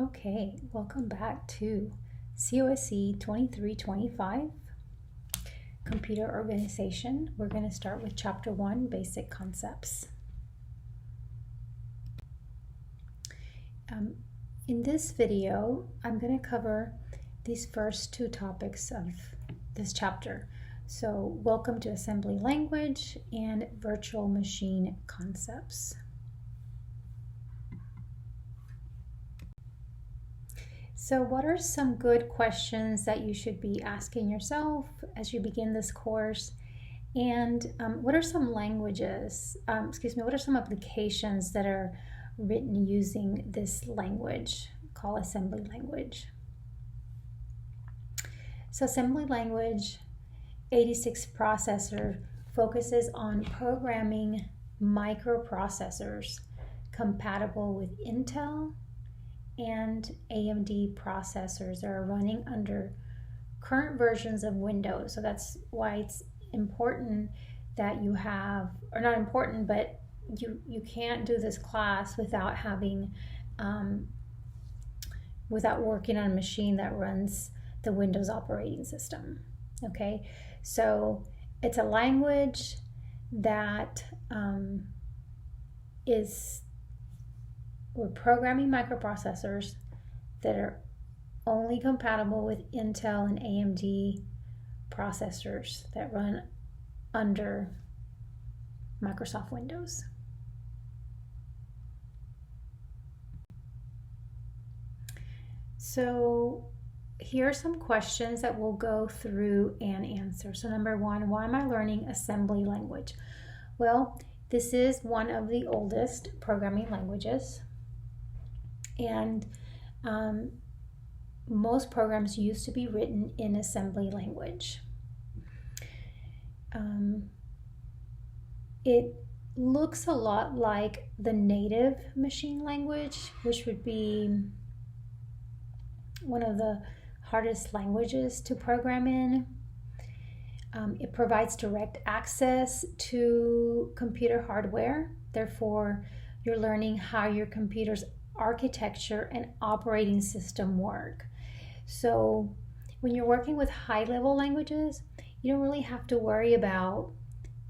Okay, welcome back to COSC 2325, Computer Organization. We're going to start with Chapter 1, Basic Concepts. In this video, I'm going to cover these first two topics of this chapter. So, welcome to assembly language and virtual machine concepts. So what are some good questions that you should be asking yourself as you begin this course? And what are some languages, what are some applications that are written using this language called assembly language? So assembly language 86 processor focuses on programming microprocessors compatible with Intel and AMD processors that are running under current versions of Windows. So that's why it's important that you have, or not important, but you can't do this class without having, without working on a machine that runs the Windows operating system. Okay, so it's a language that we're programming microprocessors that are only compatible with Intel and AMD processors that run under Microsoft Windows. So here are some questions that we'll go through and answer. So number one, why am I learning assembly language? Well, this is one of the oldest programming languages. And most programs used to be written in assembly language. It looks a lot like the native machine language, which would be one of the hardest languages to program in. It provides direct access to computer hardware. Therefore, you're learning how your computer's architecture and operating system work. So when you're working with high-level languages, you don't really have to worry about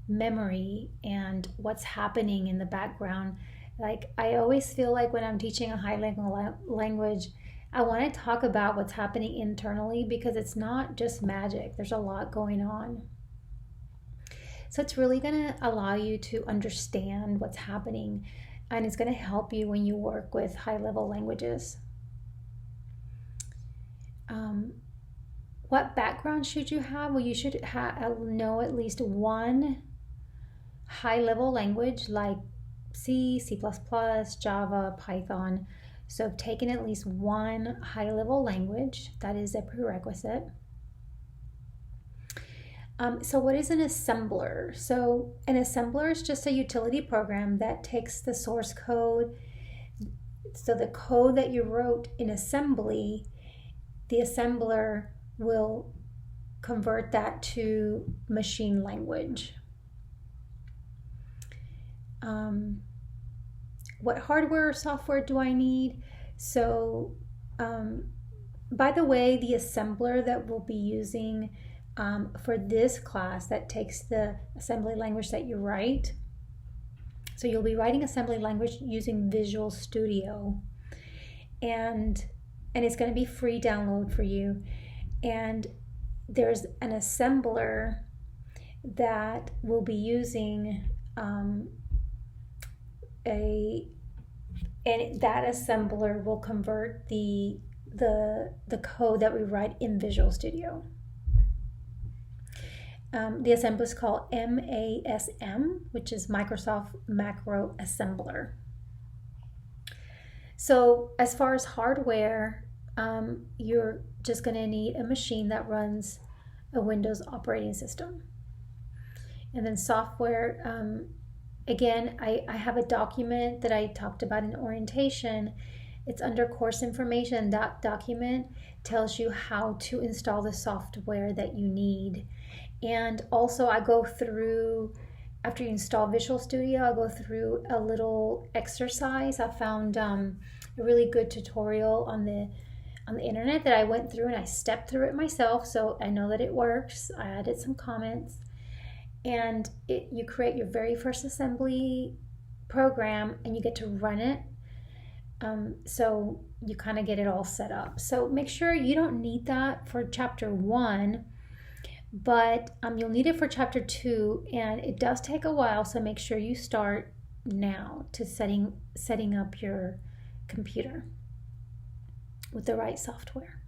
memory and what's happening in the background. Like, I always feel like when I'm teaching a high-level language, I want to talk about what's happening internally, because it's not just magic. There's a lot going on. So it's really going to allow you to understand what's happening, and it's going to help you when you work with high-level languages. What background should you have? Well, you should know at least one high-level language like C, C++, Java, Python. So taking at least one high-level language, that is a prerequisite. So what is an assembler? So an assembler is just a utility program that takes the source code. So the code that you wrote in assembly, the assembler will convert that to machine language. What hardware or software do I need? So, by the way, the assembler that we'll be using for this class that takes the assembly language that you write. So you'll be writing assembly language using Visual Studio, and it's going to be free download for you. And there's an assembler that we'll be using and that assembler will convert the code that we write in Visual Studio. The assembler is called MASM, which is Microsoft Macro Assembler. So as far as hardware, you're just going to need a machine that runs a Windows operating system. And then software, again, I have a document that I talked about in orientation. It's under course information. That document tells you how to install the software that you need. And also I go through, after you install Visual Studio, I'll go through a little exercise. I found a really good tutorial on the internet that I went through, and I stepped through it myself, so I know that it works. I added some comments, and you create your very first assembly program, and you get to run it. So you kind of get it all set up. So make sure you don't need that for chapter 1, but you'll need it for chapter 2, and it does take a while, so make sure you start now to setting up your computer with the right software.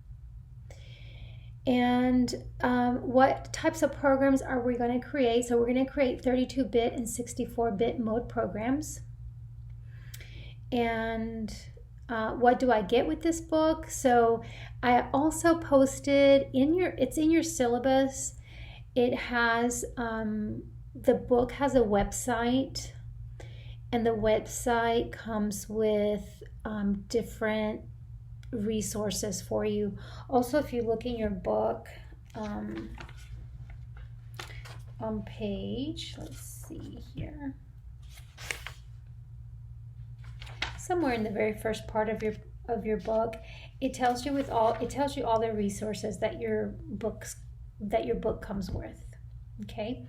And what types of programs are we going to create? So we're going to create 32-bit and 64-bit mode programs. And what do I get with this book? So I also posted it's in your syllabus. It has, the book has a website, and the website comes with different resources for you. Also, if you look in your book, on page, let's see here, somewhere in the very first part of your book, it tells you all the resources that your book comes with. Okay,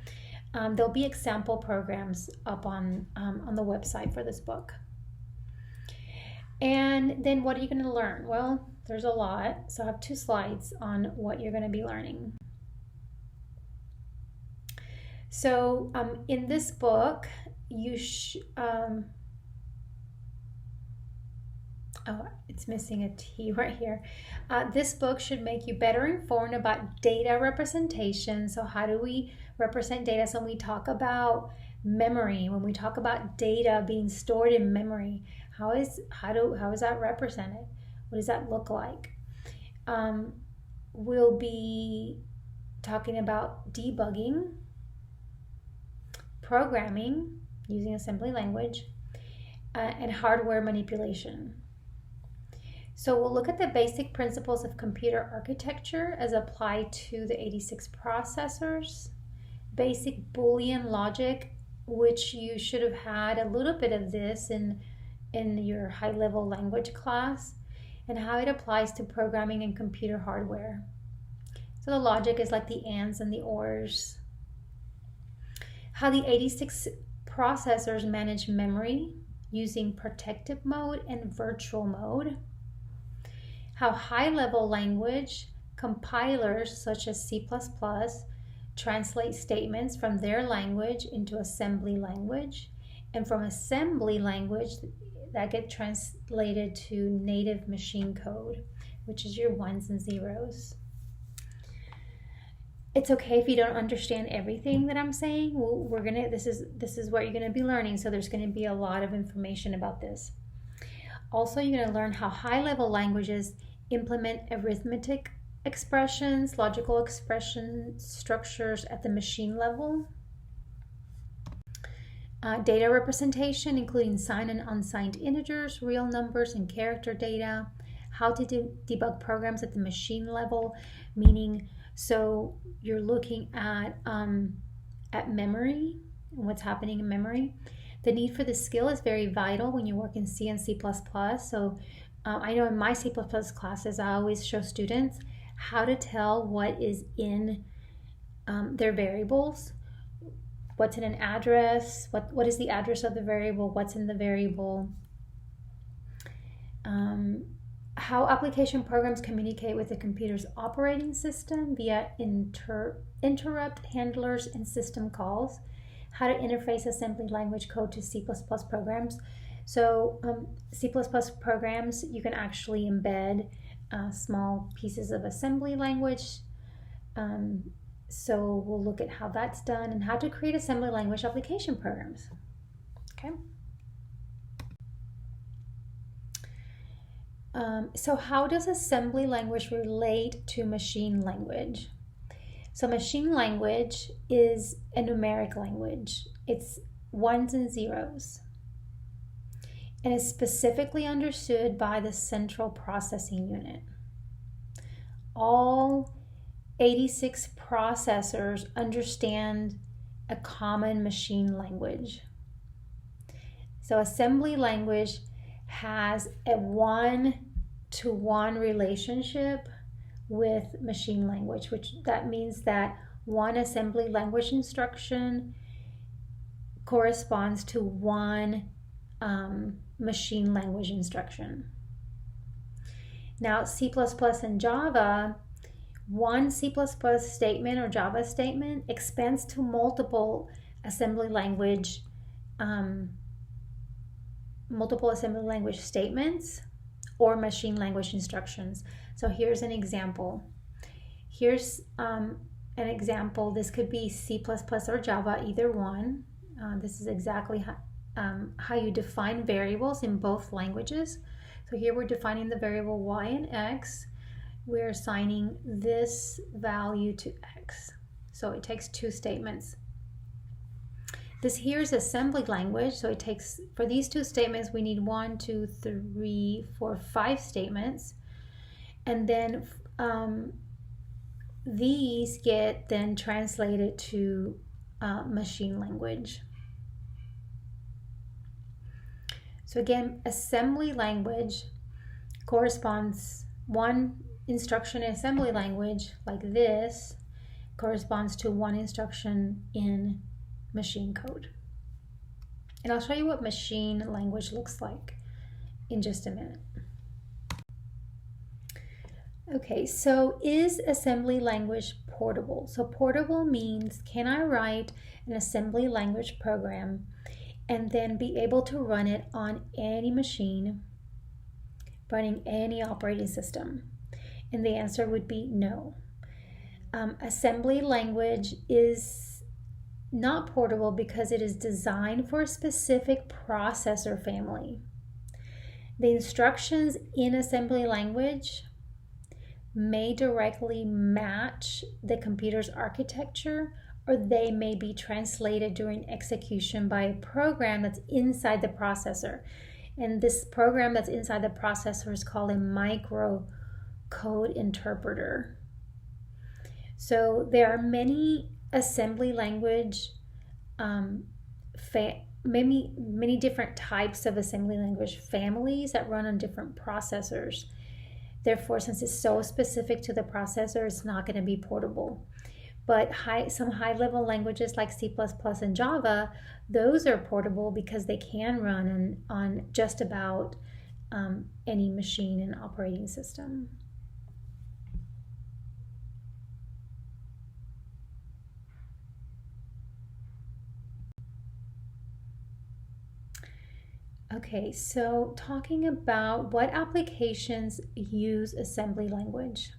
there'll be example programs up on the website for this book. And then what are you going to learn? Well, there's a lot. So I have 2 slides on what you're going to be learning. So in this book, it's missing a T right here. This book should make you better informed about data representation. So how do we represent data? So when we talk about memory, when we talk about data being stored in memory, how is that represented? What does that look like? We'll be talking about debugging, programming using assembly language, and hardware manipulation. So we'll look at the basic principles of computer architecture as applied to the 86 processors, basic Boolean logic, which you should have had a little bit of this in your high-level language class, and how it applies to programming and computer hardware. So the logic is like the ands and the ors. How the 86 processors manage memory using protective mode and virtual mode. How high-level language compilers such as C++ translate statements from their language into assembly language, and from assembly language that get translated to native machine code, which is your 1s and 0s. It's okay if you don't understand everything that I'm saying. This is what you're gonna be learning, so there's gonna be a lot of information about this. Also, you're gonna learn how high-level languages implement arithmetic expressions, logical expression structures at the machine level. Data representation, including signed and unsigned integers, real numbers, and character data. How to debug programs at the machine level, meaning, so you're looking at memory and what's happening in memory. The need for this skill is very vital when you work in C and C++. So I know in my C++ classes, I always show students how to tell what is in their variables. What's in an address? What is the address of the variable? What's in the variable? How application programs communicate with the computer's operating system via interrupt handlers and system calls. How to interface assembly language code to C++ programs. So C++ programs, you can actually embed small pieces of assembly language. So we'll look at how that's done and how to create assembly language application programs. Okay. So how does assembly language relate to machine language? So machine language is a numeric language. It's 1s and 0s. And is specifically understood by the central processing unit. All 86 processors understand a common machine language. So assembly language has a one-to-one relationship with machine language, which that means that one assembly language instruction corresponds to one machine language instruction. Now, C++ and Java, one C++ statement or Java statement expands to multiple assembly language statements or machine language instructions. So here's an example. Here's an example. This could be C++ or Java, either one. This is exactly how you define variables in both languages. So here we're defining the variable y and x. We're assigning this value to x. So it takes two statements. This here is assembly language. So it takes, for these two statements, we need 1, 2, 3, 4, 5 statements. And then these get then translated to machine language. So again, assembly language corresponds, one instruction in assembly language like this corresponds to one instruction in machine code. And I'll show you what machine language looks like in just a minute. Okay, so is assembly language portable? So portable means, can I write an assembly language program and then be able to run it on any machine, running any operating system? And the answer would be no. Assembly language is not portable because it is designed for a specific processor family. The instructions in assembly language may directly match the computer's architecture, or they may be translated during execution by a program that's inside the processor. And this program that's inside the processor is called a microcode interpreter. So there are many assembly language, many different types of assembly language families that run on different processors. Therefore, since it's so specific to the processor, it's not going to be portable. But some high-level languages like C++ and Java, those are portable because they can run on just about any machine and operating system. Okay, so talking about what applications use assembly language.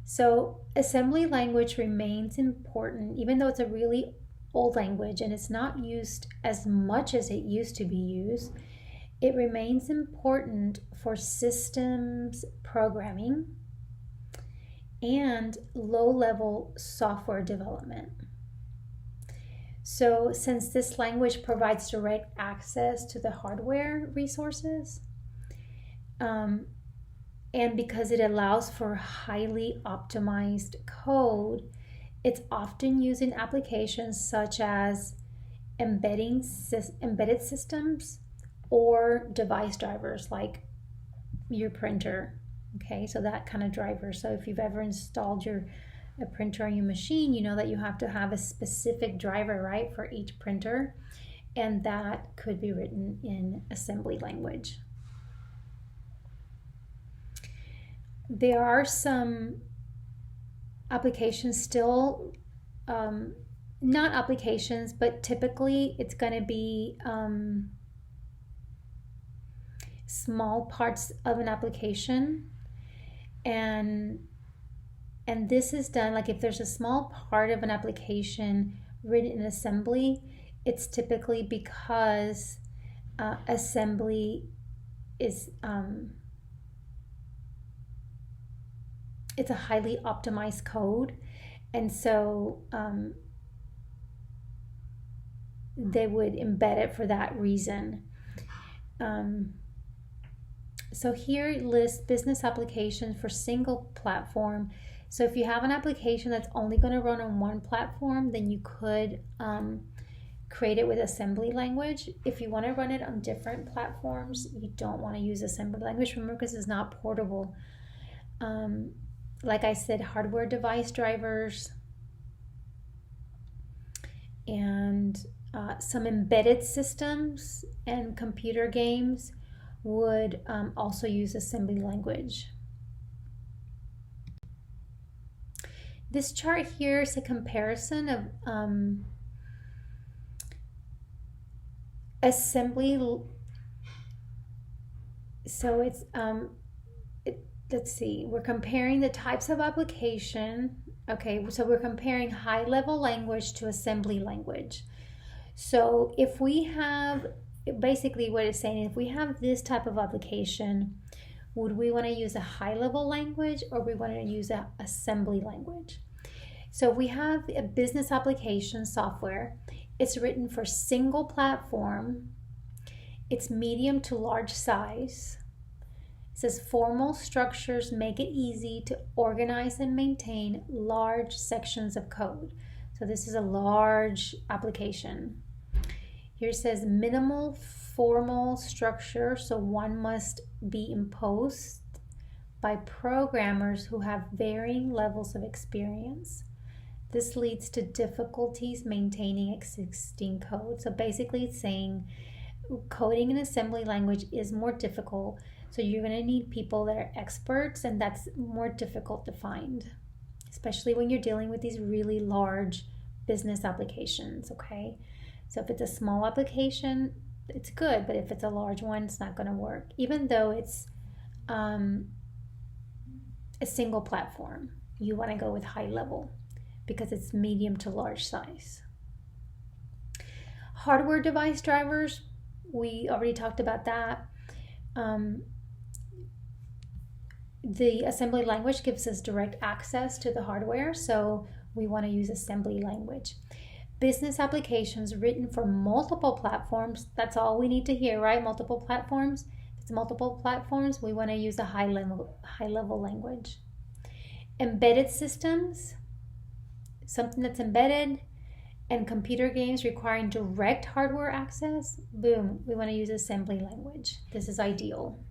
So assembly language remains important, even though it's a really old language and it's not used as much as it used to be used. It remains important for systems programming and low-level software development. So since this language provides direct access to the hardware resources, and because it allows for highly optimized code, it's often used in applications such as embedded systems or device drivers like your printer. Okay, so that kind of driver. So if you've ever installed a printer on your machine, you know that you have to have a specific driver, right, for each printer, and that could be written in assembly language. There are some applications still, not applications, but typically it's going to be small parts of an application, and this is done, like if there's a small part of an application written in assembly, it's typically because assembly is it's a highly optimized code, and so they would embed it for that reason. So here it lists business applications for single platform. So if you have an application that's only going to run on one platform, then you could create it with assembly language. If you want to run it on different platforms, you don't want to use assembly language, remember, because it's not portable. Like I said, hardware device drivers and some embedded systems and computer games would also use assembly language. This chart here is a comparison of assembly. So it's let's see, we're comparing the types of application. Okay, so we're comparing high-level language to assembly language. So if we have, basically what it's saying, if we have this type of application, would we want to use a high-level language or we want to use an assembly language? So we have a business application software. It's written for single platform. It's medium to large size. It says formal structures make it easy to organize and maintain large sections of code. So this is a large application. Here it says minimal formal structure, so one must be imposed by programmers who have varying levels of experience. This leads to difficulties maintaining existing code. So basically it's saying coding in assembly language is more difficult. So you're going to need people that are experts, and that's more difficult to find, especially when you're dealing with these really large business applications, okay? So if it's a small application, it's good, but if it's a large one, it's not going to work, even though it's a single platform. You want to go with high level because it's medium to large size. Hardware device drivers, we already talked about that. The assembly language gives us direct access to the hardware, so we want to use assembly language. Business applications written for multiple platforms, that's all we need to hear, right? Multiple platforms. If it's multiple platforms, we want to use a high level language. Embedded systems, something that's embedded, and computer games requiring direct hardware access, boom, we want to use assembly language. This is ideal.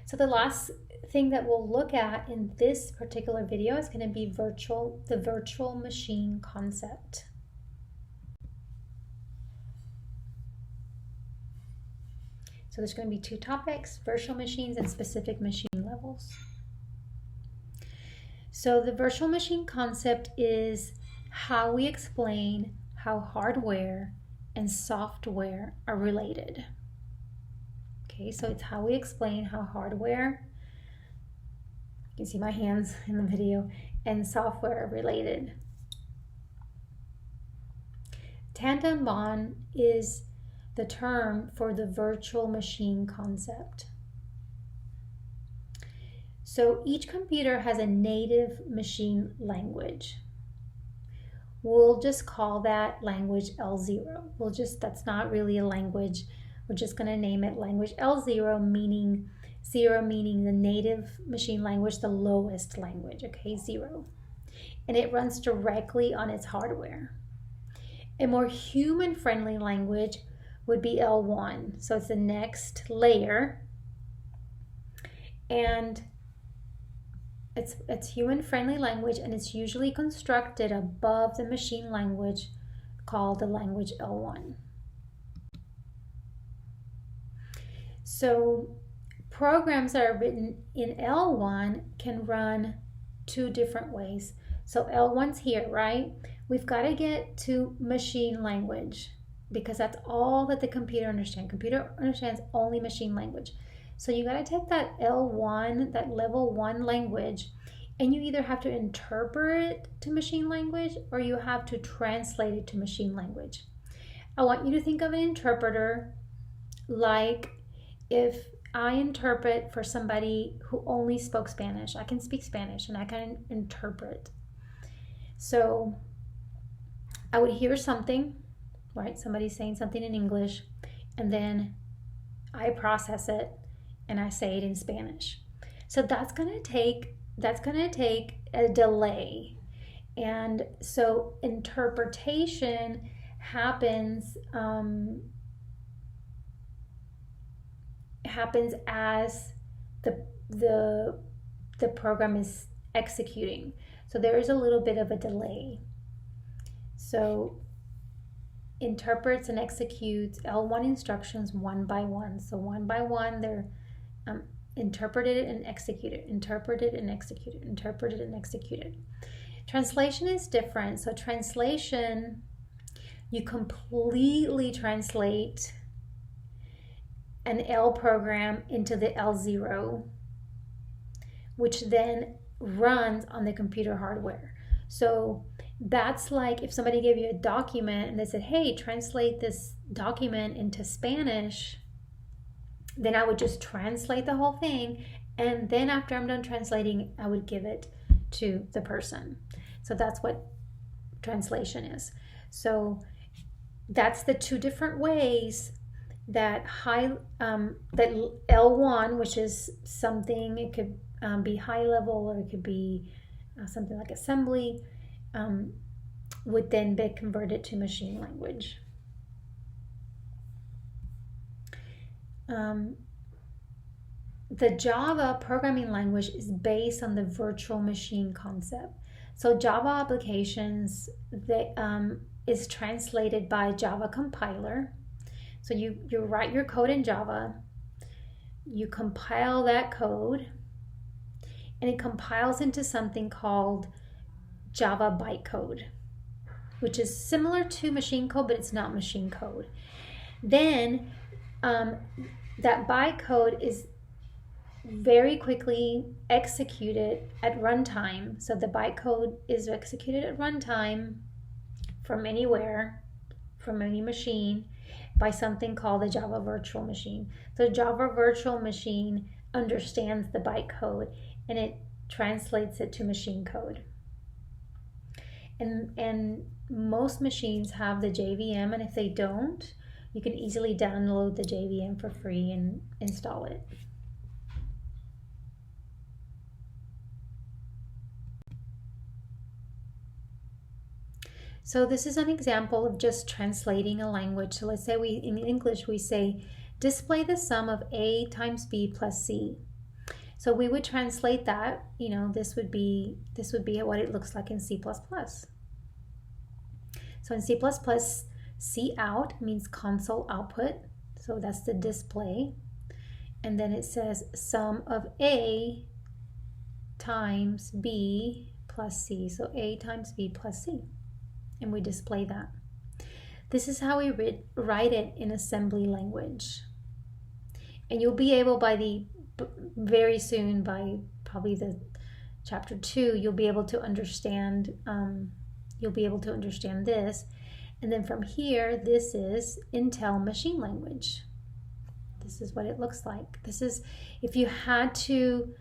So the last thing that we'll look at in this particular video is going to be the virtual machine concept. So there's going to be two topics, virtual machines and specific machine levels. So the virtual machine concept is how we explain how hardware and software are related. Okay, so it's how we explain how hardware, you can see my hands in the video, and software are related. Tandem bond is the term for the virtual machine concept. So each computer has a native machine language. We'll just call that language L0. That's not really a language. We're just going to name it language L0, meaning 0 meaning the native machine language, the lowest language, okay, 0. And it runs directly on its hardware. A more human-friendly language would be L1. So it's the next layer. And it's human-friendly language, and it's usually constructed above the machine language called the language L1. So programs that are written in L1 can run two different ways. So L1's here, right? We've got to get to machine language because that's all that the computer understands. Computer understands only machine language. So you got to take that L1, that level 1 language, and you either have to interpret it to machine language or you have to translate it to machine language. I want you to think of an interpreter like if I interpret for somebody who only spoke Spanish. I can speak Spanish and I can interpret. So I would hear something, right? Somebody saying something in English, and then I process it and I say it in Spanish. So that's gonna take a delay. And so interpretation happens as the program is executing. So there is a little bit of a delay. So interprets and executes L1 instructions one by one. So one by one, they're interpreted and executed, interpreted and executed, interpreted and executed. Translation is different. So translation, you completely translate an L program into the L0, which then runs on the computer hardware. So that's like if somebody gave you a document and they said, hey, translate this document into Spanish, then I would just translate the whole thing. And then after I'm done translating, I would give it to the person. So that's what translation is. So that's the two different ways that that L1, which is something, it could be high level or it could be something like assembly, would then be converted to machine language. The Java programming language is based on the virtual machine concept. So Java applications is translated by Java compiler. So you write your code in Java, you compile that code, and it compiles into something called Java bytecode, which is similar to machine code, but it's not machine code. Then that bytecode is very quickly executed at runtime. So the bytecode is executed at runtime from anywhere, from any machine, by something called the Java virtual machine. So Java virtual machine understands the bytecode and it translates it to machine code. And most machines have the JVM, and if they don't, you can easily download the JVM for free and install it. So this is an example of just translating a language. So let's say in English we say, display the sum of A times B plus C. So we would translate that, this would be what it looks like in C++. So in C++, C out means console output. So that's the display. And then it says sum of A times B plus C. So A times B plus C. And we display that. This is how we write it in assembly language. And you'll be able very soon, by probably the chapter 2, you'll be able to understand this. And then from here, this is Intel machine language. This is what it looks like. This is, if you had to,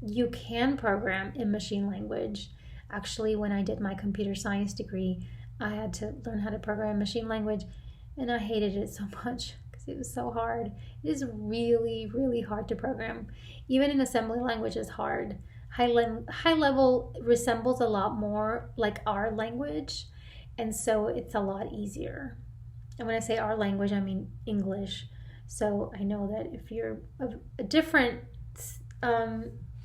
you can program in machine language. Actually, when I did my computer science degree, I had to learn how to program machine language, and I hated it so much because it was so hard. It is really, really hard to program. Even in assembly language is hard. High level resembles a lot more like our language, and so it's a lot easier. And when I say our language, I mean English. So I know that if you're a different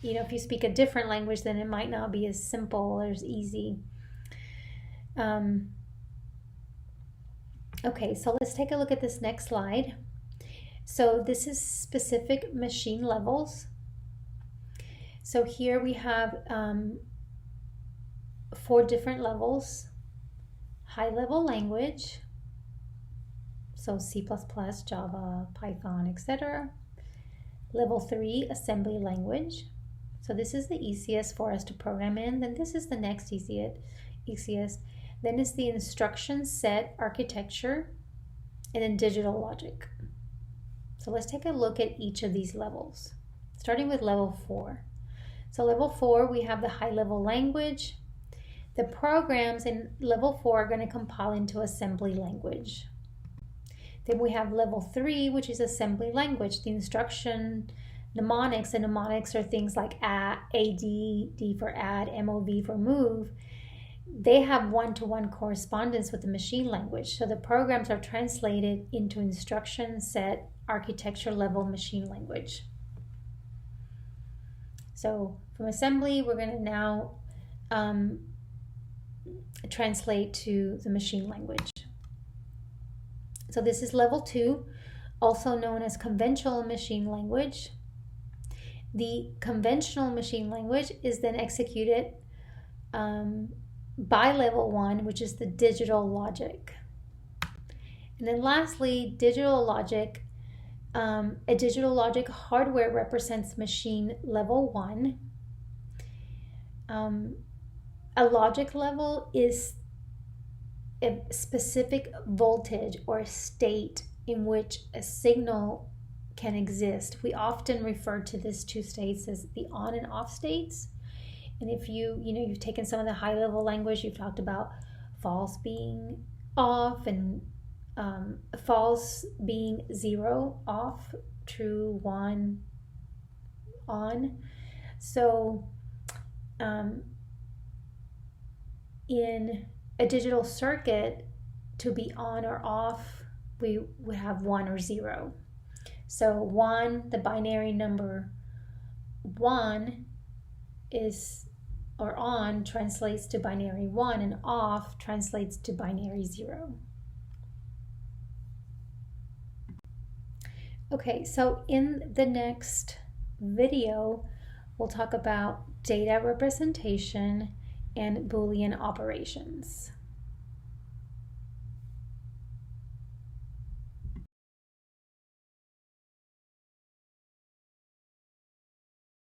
if you speak a different language, then it might not be as simple or as easy. Okay, so let's take a look at this next slide. So this is specific machine levels. So here we have 4 different levels. High level language, so C++, Java, Python, etc. Level 3, assembly language. So this is the easiest for us to program in. Then this is the next easiest. Then it's the instruction set architecture, and then digital logic. So let's take a look at each of these levels, starting with level 4. So level 4, we have the high level language. The programs in level 4 are going to compile into assembly language. Then we have level 3, which is assembly language. The instruction mnemonics, and mnemonics are things like add, D for add, MOV for move. They have one-to-one correspondence with the machine language. So the programs are translated into instruction set architecture level machine language. So from assembly, we're going to now translate to the machine language. So this is level 2, also known as conventional machine language. The conventional machine language is then executed by level 1, which is the digital logic. And then lastly, digital logic. A digital logic hardware represents machine level 1. A logic level is a specific voltage or state in which a signal can exist. We often refer to these two states as the on and off states. And if you've taken some of the high level language, you've talked about false being off and false being 0, off, true, 1, on. So in a digital circuit, to be on or off, we have 1 or 0. So 1, the binary number 1 is, or on, translates to binary 1, and off translates to binary 0. Okay, so in the next video, we'll talk about data representation and Boolean operations.